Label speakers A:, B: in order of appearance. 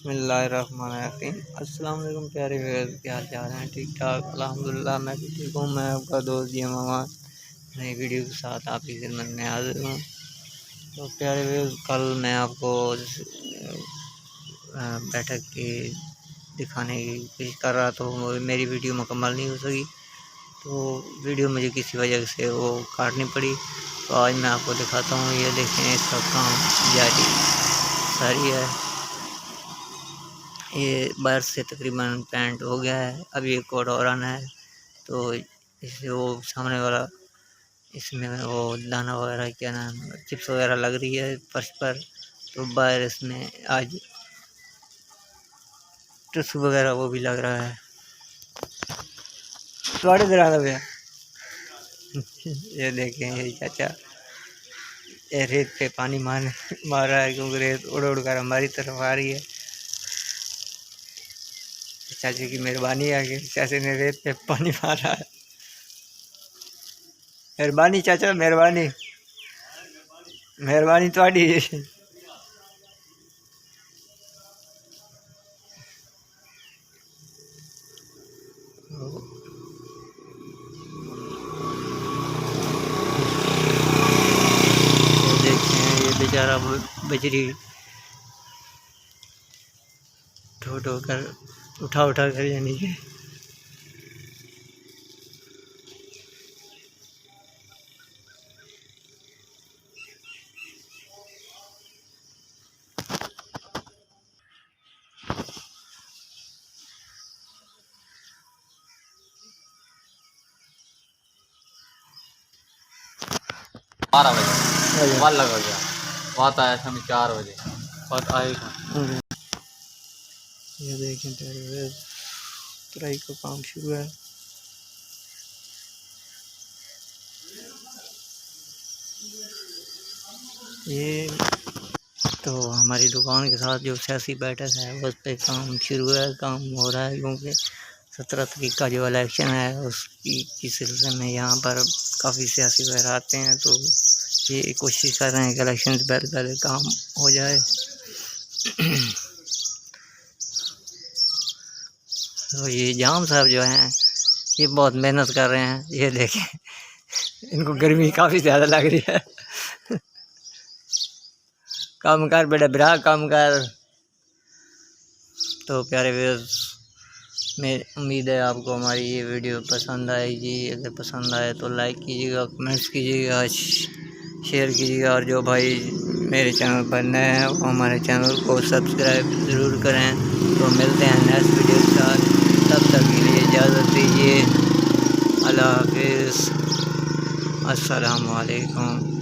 A: बिस्मिल्लाहिर्रहमानिर्रहीम। अस्सलाम वालेकुम प्यारे व्यूअर्स, क्या हाल चाल हैं? ठीक ठाक अल्हम्दुलिल्लाह, मैं भी ठीक हूँ। मैं आपका दोस्त जी मामा नई वीडियो के साथ आपकी खिदमत में हाजिर हूँ। तो प्यारे व्यूअर्स, कल मैं आपको बैठक की दिखाने की कोशिश कर रहा था, मेरी वीडियो मुकम्मल नहीं हो सकी, तो वीडियो मुझे किसी वजह से वो काटनी पड़ी। तो आज मैं आपको दिखाता हूँ। ये देखें, इसका काम जारी सारी है। ये बाहर से तकरीबन पेंट हो गया है, अभी एक कोड और आना है। तो इससे वो सामने वाला, इसमें वो दाना वगैरह, क्या नाम, चिप्स वगैरह लग रही है फर्श पर। तो बाहर इसमें आज टिश्यू वगैरह वो भी लग रहा है। थोड़े देर आ गया। ये देखें, ये चाचा ये रेत पे पानी मार रहा है, क्योंकि रेत उड़ उड़ कर हमारी तरफ आ रही है। चाचे की मेहरबानी है कि चाचे ने रेत पे पानी मारा है। मेहरबानी चाचा, मेहरबानी मेहरबानी थोड़ी। देखें, ये बेचारा बजरी ढो ढो कर उठा कर, यानी कि
B: बारह बजे बाल लगा गया। बात आया शाम 4 बजे, बात आएगा।
A: ये देखें, तुराई का काम शुरू है। ये तो हमारी दुकान के साथ जो सियासी बैठक है उस पर काम शुरू है, काम हो रहा है, क्योंकि 17 तारीख का जो इलेक्शन है उसकी सिलसिले में यहाँ पर काफ़ी सियासी वगैरह आते हैं। तो ये कोशिश कर रहे हैं कि इलेक्शन से पहले पहले काम हो जाए। तो ये जाम साहब जो हैं, ये बहुत मेहनत कर रहे हैं। ये देखें, इनको गर्मी काफ़ी ज़्यादा लग रही है। काम कर बेटा, बिरा काम कर। तो प्यारे व्यूअर्स, मैं उम्मीद है आपको हमारी ये वीडियो पसंद आएगी। अगर पसंद आए तो लाइक कीजिएगा, कमेंट्स कीजिएगा, शेयर कीजिएगा, और जो भाई मेरे चैनल पर नए हैं वो हमारे चैनल को सब्सक्राइब ज़रूर करें। तो मिलते हैं नेक्स्ट वीडियो के साथ, तब तक के लिए इजाज़त दीजिए। अल्लाह हाफिज़, अस्सलामु अलैकुम।